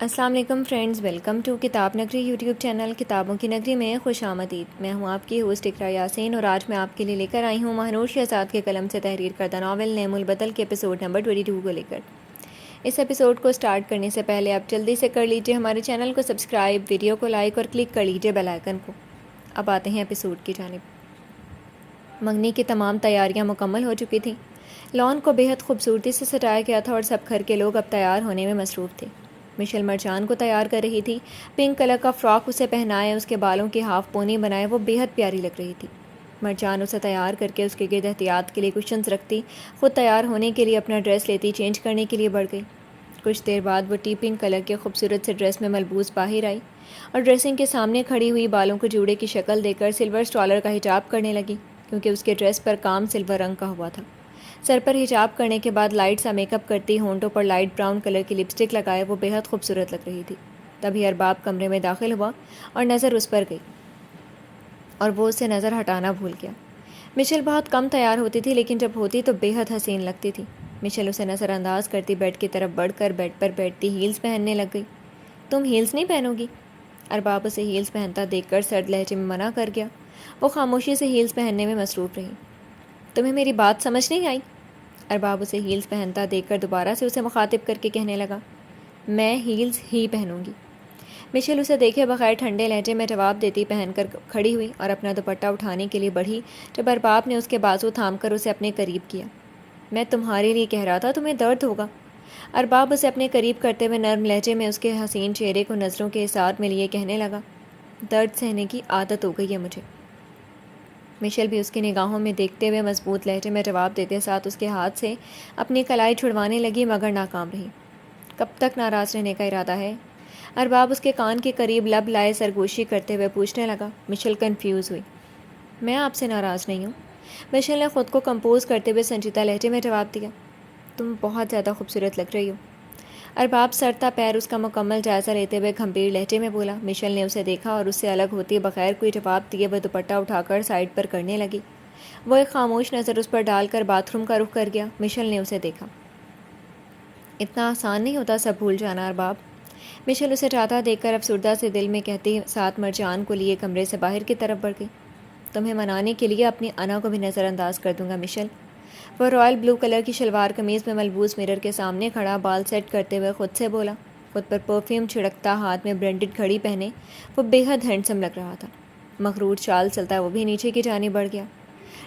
السلام علیکم friends, welcome to کتاب نگری یوٹیوب چینل کتابوں کی نگری میں خوش آمدید۔ میں ہوں آپ کی ہوسٹ اقرا یاسین اور آج میں آپ کے لیے لے کر آئی ہوں مہنور شہزاد کے قلم سے تحریر کردہ ناول نعیم البدل کے ایپیسوڈ نمبر 22 کو لے کر۔ اس ایپیسوڈ کو سٹارٹ کرنے سے پہلے آپ جلدی سے کر لیجئے ہمارے چینل کو سبسکرائب، ویڈیو کو لائک اور کلک کر لیجئے بیل آئیکن کو۔ اب آتے ہیں ایپیسوڈ کی جانب۔ منگنی کی تمام تیاریاں مکمل ہو چکی تھیں۔ لان کو بے حد خوبصورتی سے سجایا گیا تھا اور سب گھر کے لوگ اب تیار ہونے میں مصروف تھے۔ مشل مرجان کو تیار کر رہی تھی۔ پنک کلر کا فراک اسے پہنائے، اس کے بالوں کی ہاف پونی بنائے، وہ بے حد پیاری لگ رہی تھی۔ مرجان اسے تیار کر کے اس کے گرد احتیاط کے لیے کشنز رکھتی، خود تیار ہونے کے لیے اپنا ڈریس لیتی، چینج کرنے کے لیے بڑھ گئی۔ کچھ دیر بعد وہ ٹی پنک کلر کے خوبصورت سے ڈریس میں ملبوس باہر آئی اور ڈریسنگ کے سامنے کھڑی ہوئی بالوں کو جوڑے کی شکل دے کر سلور سٹالر کا حجاب کرنے لگی، کیونکہ اس کے ڈریس پر کام سلور رنگ کا ہوا تھا۔ سر پر حجاب کرنے کے بعد لائٹ سا میک اپ کرتی، ہونٹوں پر لائٹ براؤن کلر کی لپسٹک لگائے وہ بے حد خوبصورت لگ رہی تھی۔ تبھی ارباب کمرے میں داخل ہوا اور نظر اس پر گئی اور وہ اسے نظر ہٹانا بھول گیا۔ مشل بہت کم تیار ہوتی تھی، لیکن جب ہوتی تو بے حد حسین لگتی تھی۔ مشل اسے نظر انداز کرتی بیڈ کی طرف بڑھ کر بیڈ پر بیٹھتی ہیلز پہننے لگ گئی۔ تم ہیلز نہیں پہنو گی؟ ارباب اسے ہیلز پہنتا دیکھ کر سرد لہجے میں منع کر گیا۔ وہ خاموشی سے ہیلز پہننے میں مصروف رہی۔ تمہیں میری بات سمجھ نہیں آئی؟ ارباب اسے ہیلز پہنتا دیکھ کر دوبارہ سے اسے مخاطب کر کے کہنے لگا۔ میں ہیلز ہی پہنوں گی۔ مشل اسے دیکھے بغیر ٹھنڈے لہجے میں جواب دیتی پہن کر کھڑی ہوئی اور اپنا دوپٹہ اٹھانے کے لیے بڑھی جب ارباب نے اس کے بازو تھام کر اسے اپنے قریب کیا۔ میں تمہارے لیے کہہ رہا تھا تمہیں درد ہوگا۔ ارباب اسے اپنے قریب کرتے ہوئے نرم لہجے میں اس کے حسین چہرے کو نظروں کے اثار میں لیے کہنے لگا، درد سہنے کی عادت ہو گئی ہے مجھے۔ مشل بھی اس کی نگاہوں میں دیکھتے ہوئے مضبوط لہجے میں جواب دیتے ساتھ اس کے ہاتھ سے اپنی کلائی چھڑوانے لگی، مگر ناکام رہی۔ کب تک ناراض رہنے کا ارادہ ہے؟ ارباب اس کے کان کے قریب لب لائے سرگوشی کرتے ہوئے پوچھنے لگا۔ مشل کنفیوز ہوئی۔ میں آپ سے ناراض نہیں ہوں۔ مشل نے خود کو کمپوز کرتے ہوئے سنجیدہ لہجے میں جواب دیا۔ تم بہت زیادہ خوبصورت لگ رہی ہو۔ ارباب سرتا پیر اس کا مکمل جائزہ لیتے ہوئے گھمبیر لہجے میں بولا۔ مشل نے اسے دیکھا اور اس سے الگ ہوتے بغیر کوئی جواب دیے وہ دوپٹہ اٹھا کر سائڈ پر کرنے لگی۔ وہ ایک خاموش نظر اس پر ڈال کر باتھ روم کا رخ کر گیا۔ مشل نے اسے دیکھا۔ اتنا آسان نہیں ہوتا سب بھول جانا ارباب۔ مشل اسے جاتا دیکھ کر افسردہ سے دل میں کہتی ساتھ مرجان کو لیے کمرے سے باہر کی طرف بڑھ گئی۔ تمہیں منانے کے لیے اپنی انا کو بھی نظر انداز کر دوں گا مشل۔ وہ رائل بلو کلر کی شلوار قمیض میں ملبوس مرر کے سامنے کھڑا بال سیٹ کرتے ہوئے خود سے بولا۔ خود پر پرفیوم چھڑکتا، ہاتھ میں برینڈڈ گھڑی پہنے وہ بے حد ہینڈسم لگ رہا تھا۔ مغرور چال چلتا وہ بھی نیچے کی جانب بڑھ گیا۔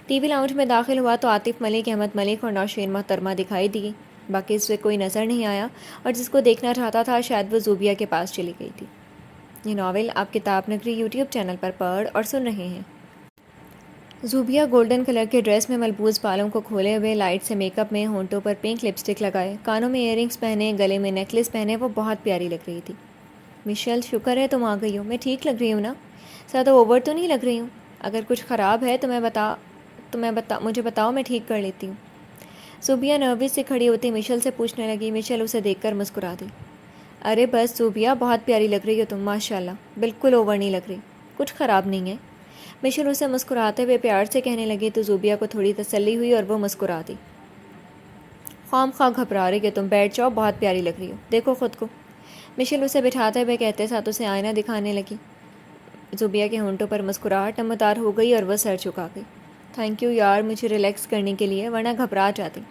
ٹی وی لاؤنج میں داخل ہوا تو عاطف ملک، احمد ملک اور نوشین محترمہ دکھائی دی۔ باقی اس سے کوئی نظر نہیں آیا اور جس کو دیکھنا چاہتا تھا شاید وہ زوبیہ کے پاس چلی گئی تھی۔ یہ ناول آپ کتاب نگری یوٹیوب چینل پر پڑھ اور سن رہے ہیں۔ زوبیہ گولڈن کلر کے ڈریس میں ملبوس بالوں کو کھولے ہوئے لائٹ سے میک اپ میں، ہونٹوں پر پنک لپسٹک لگائے، کانوں میں ایئر رنگس پہنے، گلے میں نیکلس پہنے وہ بہت پیاری لگ رہی تھی۔ مشل شکر ہے تم آ گئی ہو، میں ٹھیک لگ رہی ہوں نا؟ زیادہ اوور تو نہیں لگ رہی ہوں؟ اگر کچھ خراب ہے تو مجھے بتاؤ، میں ٹھیک کر لیتی ہوں۔ زوبیہ نروس سے کھڑی ہوتی مشل سے پوچھنے لگی۔ مشل اسے دیکھ کر مسکرا دی۔ ارے بس زوبیہ، بہت پیاری لگ رہی ہو تم، ماشاءاللہ، بالکل اوور نہیں لگ رہی، کچھ خراب نہیں ہے۔ مشل اسے مسکراتے ہوئے پیار سے کہنے لگی تو زوبیہ کو تھوڑی تسلی ہوئی اور وہ مسکرا دی۔ خام خواہ گھبرا رہی کہ تم بیٹھ جاؤ، بہت پیاری لگ رہی ہو، دیکھو خود کو۔ مشل اسے بٹھاتے ہوئے کہتے ساتھ اسے آئینہ دکھانے لگی۔ زوبیہ کے ہونٹوں پر مسکراہٹ نمودار ہو گئی اور وہ سر جھکا گئی۔ تھینک یو یار مجھے ریلیکس کرنے کے لیے، ورنہ گھبرا جاتی،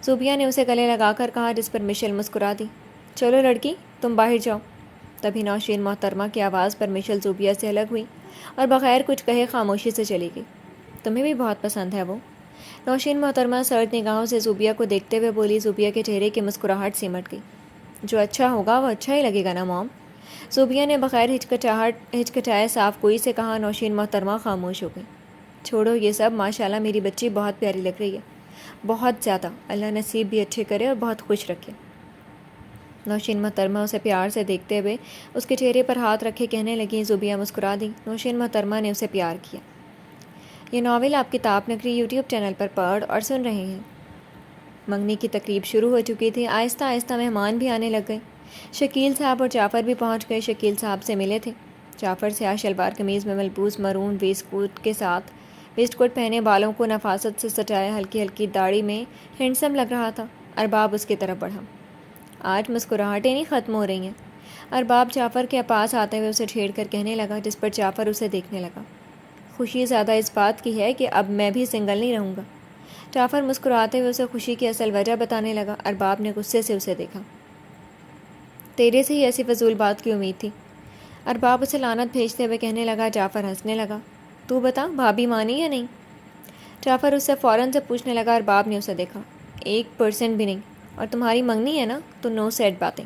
زوبیہ نے اسے گلے لگا کر کہا، جس پر مشل مسکرا دی۔ چلو لڑکی تم باہر جاؤ۔ تبھی نوشین محترمہ کی آواز پر مشل زوبیہ سے الگ ہوئی اور بغیر کچھ کہے خاموشی سے چلی گئی۔ تمہیں بھی بہت پسند ہے وہ؟ نوشین محترمہ سرد نگاہوں سے زوبیہ کو دیکھتے ہوئے بولی۔ زوبیہ کے چہرے کی مسکراہٹ سمٹ گئی۔ جو اچھا ہوگا وہ اچھا ہی لگے گا نا موم؟ زوبیہ نے بغیر ہچکچائے صاف گوئی سے کہا۔ نوشین محترمہ خاموش ہو گئی۔ چھوڑو یہ سب، ماشاءاللہ میری بچی بہت پیاری لگ رہی ہے، بہت زیادہ، اللہ نصیب بھی اچھے کرے اور بہت خوش رکھے۔ نوشین محترمہ اسے پیار سے دیکھتے ہوئے اس کے چہرے پر ہاتھ رکھے کہنے لگیں۔ زوبیہ مسکرا دی۔ نوشین محترمہ نے اسے پیار کیا۔ یہ ناول آپ کتاب نگری یوٹیوب چینل پر پڑھ اور سن رہے ہیں۔ منگنی کی تقریب شروع ہو چکی تھی۔ آہستہ آہستہ مہمان بھی آنے لگ گئے۔ شکیل صاحب اور جعفر بھی پہنچ گئے۔ شکیل صاحب سے ملے تھے۔ جعفر سیاہ شلوار قمیض میں ملبوس مرون ویسٹ کوٹ پہنے، بالوں کو نفاست سے سجائے، ہلکی ہلکی داڑھی میں ہینڈسم لگ رہا تھا۔ ارباب اس کی طرف بڑھا۔ آج مسکراہٹیں نہیں ختم ہو رہی ہیں۔ ارباب جعفر کے پاس آتے ہوئے اسے چھیڑ کر کہنے لگا، جس پر جعفر اسے دیکھنے لگا۔ خوشی زیادہ اس بات کی ہے کہ اب میں بھی سنگل نہیں رہوں گا۔ جعفر مسکراتے ہوئے اسے خوشی کی اصل وجہ بتانے لگا۔ ارباب نے غصے سے اسے دیکھا۔ تیرے سے ہی ایسی فضول بات کی امید تھی۔ ارباب اسے لعنت بھیجتے ہوئے کہنے لگا۔ جعفر ہنسنے لگا۔ تو بتا، بھابھی مانی یا نہیں؟ جعفر اس سے فوراً سے پوچھنے لگا۔ ارباب نے اسے دیکھا۔ 1% بھی نہیں، اور تمہاری منگنی ہے نا تو نو سیٹ باتیں۔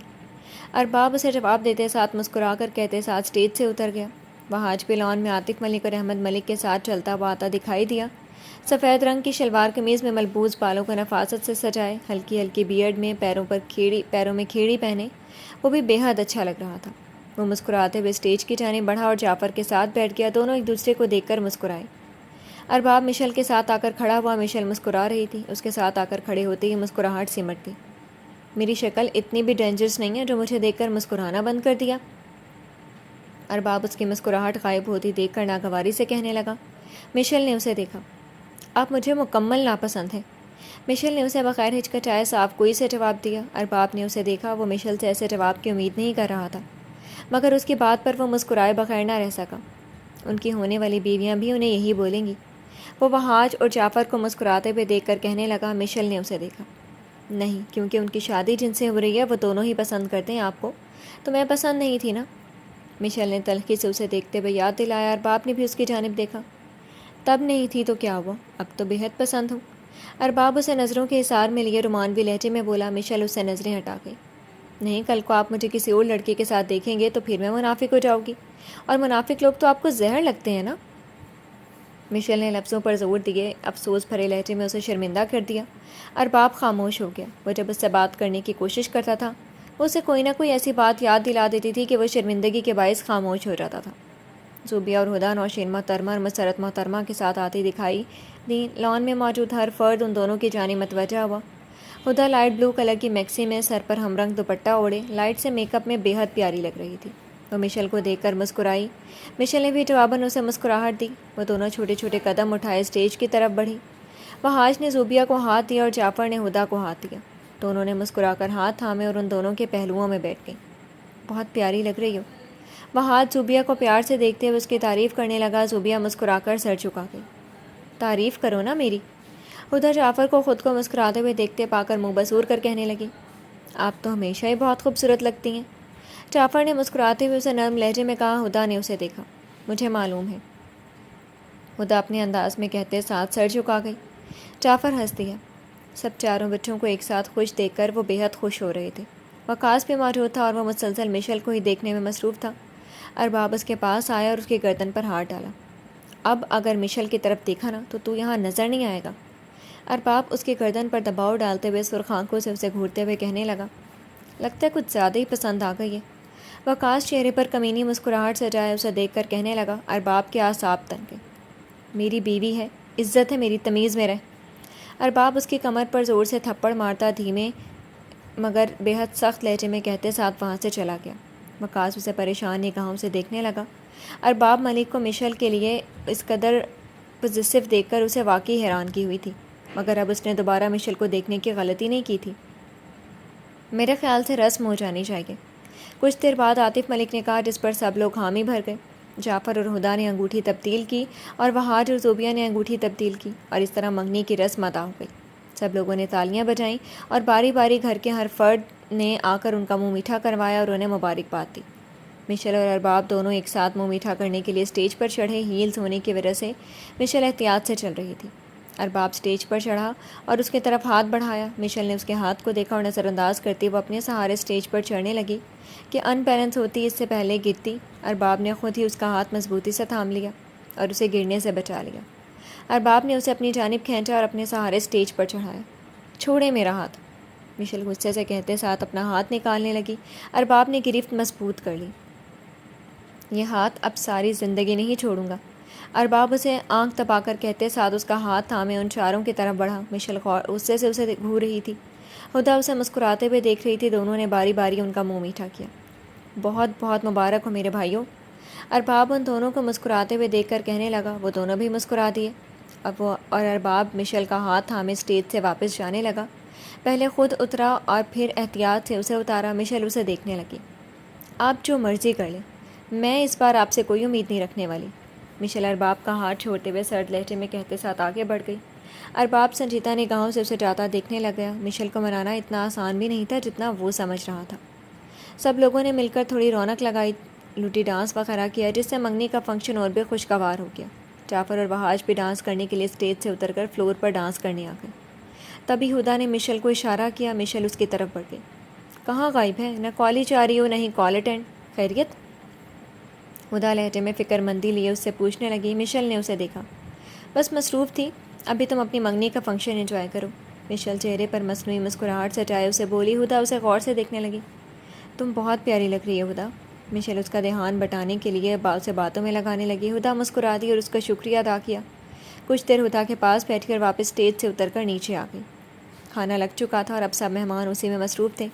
ارباب اسے جواب دیتے ساتھ مسکرا کر کہتے ساتھ اسٹیج سے اتر گیا۔ وہاں آج لان میں عاطف ملک اور احمد ملک کے ساتھ چلتا ہوا آتا دکھائی دیا۔ سفید رنگ کی شلوار قمیض میں ملبوس بالوں کو نفاست سے سجائے، ہلکی ہلکی بیئرڈ میں پیروں میں کھیڑی پہنے، وہ بھی بے حد اچھا لگ رہا تھا۔ وہ مسکراتے ہوئے اسٹیج کی جانب بڑھا اور جعفر کے ساتھ بیٹھ گیا۔ دونوں ایک دوسرے کو دیکھ کر مسکرائے۔ ارباب مشل کے ساتھ آ کر کھڑا ہوا۔ مشل مسکرا رہی تھی۔ اس کے ساتھ آ کر کھڑے ہوتے ہی مسکراہٹ سمٹ گئی۔ میری شکل اتنی بھی ڈینجرس نہیں ہے جو مجھے دیکھ کر مسکرانا بند کر دیا؟ ارباب اس کی مسکراہٹ غائب ہوتی دیکھ کر ناگواری سے کہنے لگا۔ مشل نے اسے دیکھا۔ آپ مجھے مکمل ناپسند ہیں۔ مشل نے اسے بغیر ہچکچائے صاف گوئی سے جواب دیا۔ ارباب نے اسے دیکھا۔ وہ مشل سے ایسے جواب کی امید نہیں کر رہا تھا، مگر اس کی بات پر وہ مسکرائے بغیر نہ رہ سکا۔ ان کی ہونے والی بیویاں بھی انہیں یہی بولیں گی۔ وہ وہاج اور جعفر کو مسکراتے ہوئے دیکھ کر کہنے لگا۔ مشل نے اسے دیکھا۔ نہیں، کیونکہ ان کی شادی جن سے ہو رہی ہے وہ دونوں ہی پسند کرتے ہیں آپ کو، تو میں پسند نہیں تھی نا؟ مشل نے تلخی سے اسے دیکھتے ہوئے یاد دلایا۔ ارباب نے بھی اس کی جانب دیکھا۔ تب نہیں تھی تو کیا ہوا، اب تو بے حد پسند ہوں۔ ارباب اسے نظروں کے احسار میں لیے رومانوی لہجے میں بولا۔ مشل اس سے نظریں ہٹا گئی۔ نہیں، کل کو آپ مجھے کسی اور لڑکے کے ساتھ دیکھیں گے تو پھر میں منافق ہو جاؤں گی، اور منافق لوگ تو آپ کو زہر لگتے ہیں نا؟ مشل نے لفظوں پر زور دیے افسوس بھرے لہجے میں اسے شرمندہ کر دیا۔ ارباب خاموش ہو گیا۔ وہ جب اس سے بات کرنے کی کوشش کرتا تھا، وہ اسے کوئی نہ کوئی ایسی بات یاد دلا دیتی تھی کہ وہ شرمندگی کے باعث خاموش ہو جاتا تھا۔ زوبیہ اور ہدیٰ نوشین محترمہ اور مسرت محترمہ کے ساتھ آتی دکھائی دیں۔ لان میں موجود ہر فرد ان دونوں کی جانب متوجہ ہوا۔ ہدیٰ لائٹ بلو کلر کی میکسی میں سر پر ہم رنگ دوپٹہ اوڑھے لائٹ سے میک اپ میں بے حد پیاری لگ رہی تھی۔ وہ مشل کو دیکھ کر مسکرائی۔ مشل نے بھی جواباً اسے مسکراہٹ دی۔ وہ دونوں چھوٹے چھوٹے قدم اٹھائے اسٹیج کی طرف بڑھی۔ وہاج نے زوبیہ کو ہاتھ دیا اور جعفر نے ہدیٰ کو ہاتھ دیا۔ دونوں نے مسکرا کر ہاتھ تھامے اور ان دونوں کے پہلوؤں میں بیٹھ گئیں۔ بہت پیاری لگ رہی ہو۔ وہاج زوبیہ کو پیار سے دیکھتے ہوئے اس کی تعریف کرنے لگا۔ زوبیہ مسکرا کر سر جھکا گئی۔ تعریف کرو نا میری۔ ہدیٰ جعفر کو خود کو مسکراتے ہوئے دیکھتے پا کر منہ بسور کر کہنے لگی۔ آپ تو ہمیشہ ہی بہت خوبصورت لگتی ہیں۔ جعفر نے مسکراتے ہوئے اسے نرم لہجے میں کہا۔ ہدیٰ نے اسے دیکھا۔ مجھے معلوم ہے، ہدیٰ اپنے انداز میں کہتے ساتھ سر جھکا گئی۔ جعفر ہنس دیا۔ سب چاروں بچوں کو ایک ساتھ خوش دیکھ کر وہ بے حد خوش ہو رہے تھے۔ وقاص بھی موجود تھا اور وہ مسلسل مشل کو ہی دیکھنے میں مصروف تھا۔ ارباب اس کے پاس آیا اور اس کی گردن پر ہاتھ ڈالا۔ اب اگر مشل کی طرف دیکھا نا تو یہاں نظر نہیں آئے گا۔ ارباب اس کی گردن پر دباؤ ڈالتے ہوئے سرخ آنکھوں سے اسے گھورتے ہوئے کہنے لگا۔ لگتا ہے کچھ زیادہ ہی پسند آ گئی ہے۔ وقاص چہرے پر کمینی مسکراہٹ سجائے اسے دیکھ کر کہنے لگا۔ ارباب کے اعصاب تن گئے۔ میری بیوی ہے، عزت ہے میری، تمیز میں رہ۔ ارباب اس کی کمر پر زور سے تھپڑ مارتا دھیمے مگر بے حد سخت لہجے میں کہتے ساتھ وہاں سے چلا گیا۔ وقاص اسے پریشان نگاہوں سے دیکھنے لگا۔ ارباب ملک کو مشل کے لیے اس قدر پوزیسو دیکھ کر اسے واقعی حیران کی ہوئی تھی، مگر اب اس نے دوبارہ مشل کو دیکھنے کی غلطی نہیں کی تھی۔ میرے خیال سے رسم ہو جانی چاہیے، کچھ دیر بعد عاطف ملک نے کہا، جس پر سب لوگ حامی بھر گئے۔ جعفر اور ہدیٰ نے انگوٹھی تبدیل کی اور وہاج اور زوبیہ نے انگوٹھی تبدیل کی، اور اس طرح منگنی کی رسم ادا ہو گئی۔ سب لوگوں نے تالیاں بجائیں اور باری باری گھر کے ہر فرد نے آ کر ان کا منہ میٹھا کروایا اور انہیں مبارکباد دی۔ مشل اور ارباب دونوں ایک ساتھ منہ میٹھا کرنے کے لیے اسٹیج پر چڑھے۔ ہیلز ہونے کی وجہ سے مشل احتیاط سے چل رہی تھی۔ ارباب اسٹیج پر چڑھا اور اس کی طرف ہاتھ بڑھایا۔ مشل نے اس کے ہاتھ کو دیکھا اور نظر انداز کرتی وہ اپنے سہارے اسٹیج پر چڑھنے لگی کہ ان بیلنس ہوتی اس سے پہلے گرتی۔ ارباب نے خود ہی اس کا ہاتھ مضبوطی سے تھام لیا اور اسے گرنے سے بچا لیا۔ ارباب نے اسے اپنی جانب کھینچا اور اپنے سہارے اسٹیج پر چڑھایا۔ چھوڑے میرا ہاتھ، مشل غصے سے کہتے ساتھ اپنا ہاتھ نکالنے لگی۔ ارباب نے گرفت مضبوط کر لی۔ یہ ہاتھ اب ساری زندگی نہیں چھوڑوں گا، ارباب اسے آنکھ دبا کر کہتے ساتھ اس کا ہاتھ تھامے ان چاروں کی طرف بڑھا۔ مشل غصے سے اسے گھور رہی تھی۔ ہدیٰ اسے مسکراتے ہوئے دیکھ رہی تھی۔ دونوں نے باری باری ان کا منہ میٹھا کیا۔ بہت بہت مبارک ہو میرے بھائیوں، ارباب ان دونوں کو مسکراتے ہوئے دیکھ کر کہنے لگا۔ وہ دونوں بھی مسکرا دیے۔ اور ارباب مشل کا ہاتھ تھامے اسٹیج سے واپس جانے لگا۔ پہلے خود اترا اور پھر احتیاط سے اسے اتارا۔ مشل اسے دیکھنے لگی۔ آپ جو مرضی کر لیں، میں اس بار آپ سے کوئی امید نہیں رکھنے والی، مشل ارباب کا ہاتھ چھوڑتے ہوئے سرد لہجے میں کہتے ساتھ آگے بڑھ گئی۔ ارباب سنجیدہ نگاہوں سے اسے جاتا دیکھنے لگ گیا۔ مشل کو منانا اتنا آسان بھی نہیں تھا جتنا وہ سمجھ رہا تھا۔ سب لوگوں نے مل کر تھوڑی رونق لگائی، لوٹی ڈانس وغیرہ کیا، جس سے منگنی کا فنکشن اور بھی خوشگوار ہو گیا۔ جعفر اور وحاج بھی ڈانس کرنے کے لیے اسٹیج سے اتر کر فلور پر ڈانس کرنے آ گئے۔ تبھی ہدا نے مشل کو اشارہ کیا۔ مشل اس کی طرف بڑھ گئی۔ کہاں غائب ہے؟ نہ کالج آ رہی ہو، نہ ہی کال اٹینڈ۔ خیریت؟ ہدا لہجے میں فکر مندی لیے اس سے پوچھنے لگی۔ مشل نے اسے دیکھا۔ بس مصروف تھی، ابھی تم اپنی منگنی کا فنکشن انجوائے کرو۔ مشل چہرے پر مصنوعی مسکراہٹ سجائے اسے بولی۔ ہدا اسے غور سے دیکھنے لگی۔ تم بہت پیاری لگ رہی ہے ہدا۔ مشل اس کا دھیان بٹانے کے لیے اسے باتوں میں لگانے لگی۔ ہدا مسکرا دی اور اس کا شکریہ ادا کیا۔ کچھ دیر ہدا کے پاس بیٹھ کر واپس اسٹیج سے اتر کر نیچے آ گئی۔ کھانا لگ چکا تھا اور اب سب مہمان اسی میں مصروف تھے۔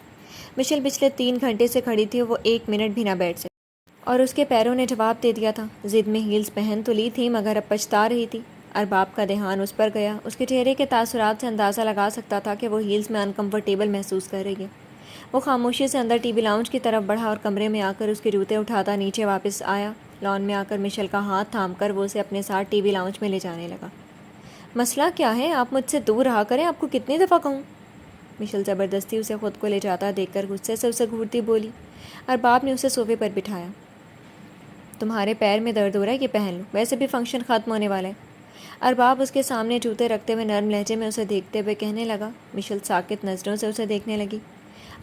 مشل پچھلے 3 گھنٹے سے کھڑی تھی، وہ 1 منٹ بھی نہ بیٹھ سکی اور اس کے پیروں نے جواب دے دیا تھا۔ ضد میں ہیلز پہن تو لی تھی مگر اب پچھتا رہی تھی۔ ارباب کا دھیان اس پر گیا۔ اس کے چہرے کے تاثرات سے اندازہ لگا سکتا تھا کہ وہ ہیلز میں انکمفرٹیبل محسوس کر رہی ہے۔ وہ خاموشی سے اندر ٹی وی لاؤنج کی طرف بڑھا اور کمرے میں آ کر اس کے جوتے اٹھاتا نیچے واپس آیا۔ لان میں آ کر مشل کا ہاتھ تھام کر وہ اسے اپنے ساتھ ٹی وی لاؤنج میں لے جانے لگا۔ مسئلہ کیا ہے؟ آپ مجھ سے دور رہا کریں، آپ کو کتنی دفعہ کہوں؟ مشل زبردستی اسے خود کو لے جاتا دیکھ کر غصے سے اسے گھورتی بولی۔ ارباب نے اسے صوفے پر بٹھایا۔ تمہارے پیر میں درد ہو رہا ہے، یہ پہن لو، ویسے بھی فنکشن ختم ہونے والا ہے۔ ارباب اس کے سامنے جوتے رکھتے ہوئے نرم لہجے میں اسے دیکھتے ہوئے کہنے لگا۔ مشل ساکت نظروں سے اسے دیکھنے لگی۔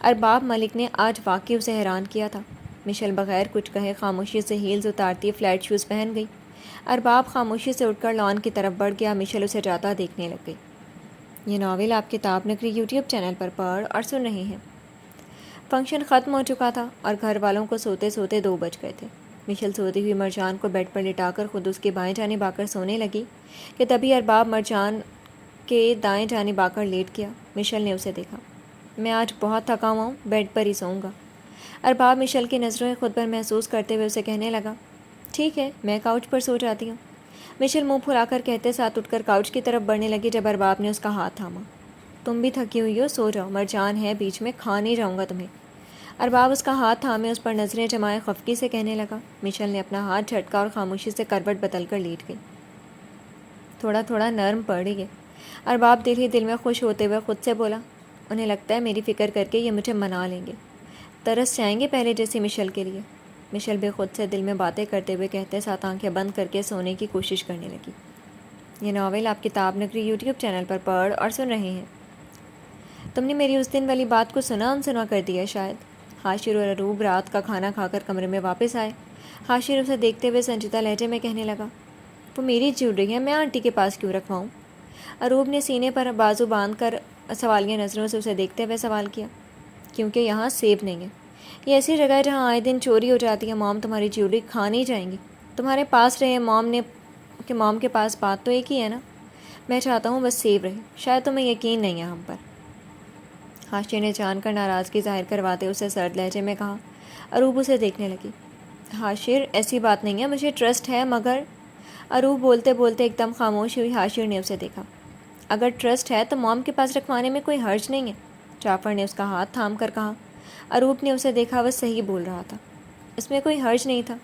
ارباب ملک نے آج واقعی اسے حیران کیا تھا۔ مشل بغیر کچھ کہے خاموشی سے ہیلز اتارتی فلیٹ شوز پہن گئی۔ ارباب خاموشی سے اٹھ کر لان کی طرف بڑھ گیا۔ مشل اسے جاتا دیکھنے لگ گئی۔ یہ ناول آپ کتاب نگری یوٹیوب چینل پر پڑھ اور سن رہے ہیں۔ فنکشن ختم ہو چکا تھا اور گھر والوں کو سوتے سوتے 2 بج گئے تھے۔ مشل سوتی ہوئی مرجان کو بیڈ پر لٹا کر خود اس کی بائیں جانب آ کر سونے لگی کہ تبھی ارباب مرجان کے دائیں جانب آ کر لیٹ گیا۔ مشل نے اسے دیکھا۔ میں آج بہت تھکا ہوا ہوں، بیڈ پر ہی سوؤں گا۔ ارباب مشل کی نظریں خود پر محسوس کرتے ہوئے اسے کہنے لگا، ٹھیک ہے، میں کاؤچ پر سو جاتی ہوں۔ مشل منہ پھلا کر کہتے ساتھ اٹھ کر کاؤچ کی طرف بڑھنے لگی جب ارباب نے اس کا ہاتھ تھاما۔ تم بھی تھکی ہوئی ہو، سو جاؤ، مرجان ہے بیچ میں، کھا نہیں جاؤں گا تمہیں۔ ارباب اس کا ہاتھ تھامے اس پر نظریں جمائے خفگی سے کہنے لگا۔ مشل نے اپنا ہاتھ جھٹکا اور خاموشی سے کروٹ بدل کر لیٹ گئی۔ تھوڑا تھوڑا نرم پڑ رہی ہے۔ ارباب دل ہی دل میں خوش ہوتے ہوئے خود سے بولا، انہیں لگتا ہے میری فکر کر کے یہ مجھے منا لیں گے، ترس جائیں گے پہلے جیسی مشل کے لیے۔ مشل بھی خود سے دل میں باتیں کرتے ہوئے کہتے ساتھ آنکھیں بند کر کے سونے کی کوشش کرنے لگی۔ یہ ناول آپ کتاب نگری یوٹیوب چینل پر پڑھ اور سن رہے ہیں۔ تم نے میری اس دن والی بات کو سنا انسنا کر دیا شاید۔ حاشر اور اروب رات کا کھانا کھا کر کمرے میں واپس آئے۔ حاشر اسے دیکھتے ہوئے سنجیدہ لہجے میں کہنے لگا، وہ میری جیولری ہے، میں آنٹی کے پاس کیوں رکھواؤں؟ اروب نے سینے پر بازو باندھ کر سوالیہ نظروں سے اسے دیکھتے ہوئے سوال کیا۔ کیونکہ یہاں سیف نہیں ہے، یہ ایسی جگہ ہے جہاں آئے دن چوری ہو جاتی ہے۔ مام تمہاری جیولری کھا نہیں جائیں گی، تمہارے پاس رہے۔ مام کے پاس بات تو ایک ہی ہے نا، میں چاہتا ہوں بس سیف رہے، شاید تمہیں یقین نہیں ہے ہم پر۔ حاشر نے جان کر ناراضگی ظاہر کرواتے اسے سرد لہجے میں کہا۔ اروب اسے دیکھنے لگی۔ حاشر ایسی بات نہیں ہے، مجھے ٹرسٹ ہے مگر… اروب بولتے بولتے ایک دم خاموش ہوئی۔ حاشر نے اسے دیکھا۔ اگر ٹرسٹ ہے تو مام کے پاس رکھوانے میں کوئی حرج نہیں ہے، جعفر نے اس کا ہاتھ تھام کر کہا۔ اروب نے اسے دیکھا، وہ صحیح بول رہا تھا، اس میں کوئی حرج نہیں تھا۔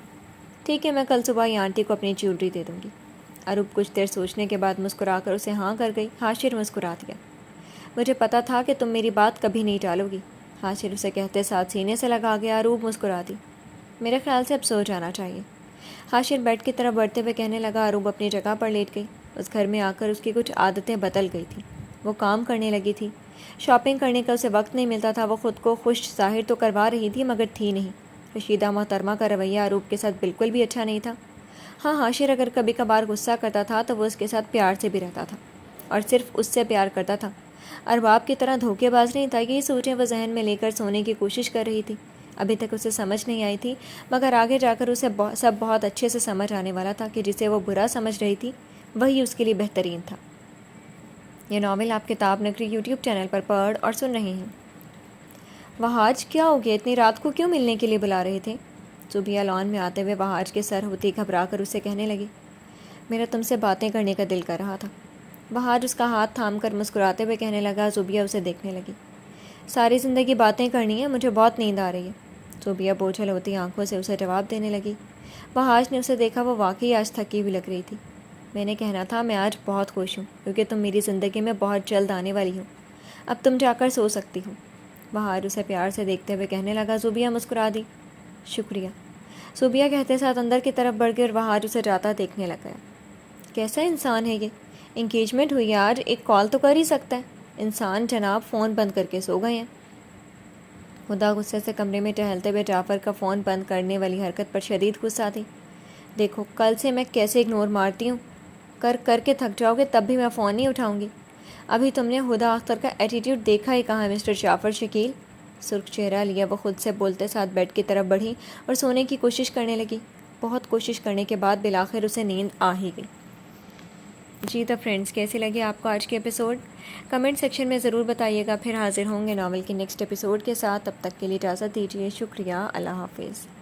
ٹھیک ہے، میں کل صبح ہی آنٹی کو اپنی جیولری دے دوں گی۔ اروب کچھ دیر سوچنے کے بعد مسکرا کر اسے ہاں کر گئی۔ حاشر مسکرا دیا۔ مجھے پتا تھا کہ تم میری بات کبھی نہیں ٹالو گی، حاشر اسے کہتے ساتھ سینے سے لگا گیا۔ اروب مسکرا دی۔ میرے خیال سے اب سو جانا چاہیے، حاشر بیڈ کی طرف بڑھتے ہوئے کہنے لگا۔ اروب اپنی جگہ پر لیٹ گئی۔ اس گھر میں آ کر اس کی کچھ عادتیں بدل گئی تھیں۔ وہ کام کرنے لگی تھی، شاپنگ کرنے کا اسے وقت نہیں ملتا تھا۔ وہ خود کو خوش ظاہر تو کروا رہی تھی مگر تھی نہیں۔ رشیدہ محترمہ کا رویہ اروب کے ساتھ بالکل بھی اچھا نہیں تھا۔ ہاں، حاشر اگر کبھی کبھار غصہ کرتا تھا تو وہ اس کے ساتھ پیار سے بھی رہتا تھا اور صرف اس سے پیار کرتا تھا۔ ارباب کی طرح دھوکے باز نہیں تھا۔ یہی سوچیں وہ ذہن میں لے کر سونے کی کوشش کر رہی تھی۔ ابھی تک اسے سمجھ نہیں آئی تھی مگر آگے جا کر اسے سب بہت اچھے سے سمجھ آنے والا تھا کہ جسے وہ برا سمجھ رہی تھی وہی اس کے لیے بہترین تھا۔ یہ ناول آپ کتاب نگری یوٹیوب چینل پر پڑھ اور سن رہے ہیں۔ وحاج کیا ہو گیا؟ اتنی رات کو کیوں ملنے کے لیے بلا رہے تھے؟ صوبیہ لان میں آتے ہوئے وحاج کے سر ہوتی گھبرا کر اسے کہنے لگی، میرا تم سے باتیں کرنے کا دل کر رہا تھا۔ وحاج اس کا ہاتھ تھام کر مسکراتے ہوئے کہنے لگا۔ صوبیہ اسے دیکھنے لگی۔ ساری زندگی باتیں کرنی ہے، مجھے بہت نیند آ رہی ہے۔ زوبیہ بوجھل ہوتی آنکھوں سے اسے جواب دینے لگی۔ وحاج نے اسے دیکھا، وہ واقعی آج تھکی ہوئی لگ رہی تھی۔ میں نے کہنا تھا میں آج بہت خوش ہوں کیونکہ تم میری زندگی میں بہت جلد آنے والی ہو، اب تم جا کر سو سکتی ہو۔ وحاج اسے پیار سے دیکھتے ہوئے کہنے لگا۔ زوبیہ مسکرا دی۔ شکریہ، زوبیہ کہتے ساتھ اندر کی طرف بڑھ گئی اور وحاج اسے جاتا دیکھنے لگ گیا۔ کیسا انسان ہے یہ، انگیجمنٹ ہوئی ہے آج، ایک کال تو کر ہی سکتا ہے۔ انسان جناب فون بند کر کے سو گئے ہیں۔ ہدا غصے سے کمرے میں ٹہلتے ہوئے جعفر کا فون بند کرنے والی حرکت پر شدید غصہ تھی۔ دیکھو کل سے میں کیسے اگنور مارتی ہوں، کر کے تھک جاؤ گے تب بھی میں فون نہیں اٹھاؤں گی۔ ابھی تم نے ہدا اختر کا ایٹیٹیوڈ دیکھا ہی کہاں مسٹر جعفر شکیل۔ سرخ چہرہ لیا وہ خود سے بولتے ساتھ بیڈ کی طرف بڑھی اور سونے کی کوشش کرنے لگی۔ بہت کوشش کرنے کے بعد بالآخر اسے نیند آ ہی گئی۔ جی تو فرینڈز، کیسی لگی آپ کو آج کے ایپیسوڈ؟ کمنٹ سیکشن میں ضرور بتائیے گا۔ پھر حاضر ہوں گے ناول کے نیکسٹ ایپیسوڈ کے ساتھ، تب تک کے لیے اجازت دیجیے۔ شکریہ، اللہ حافظ۔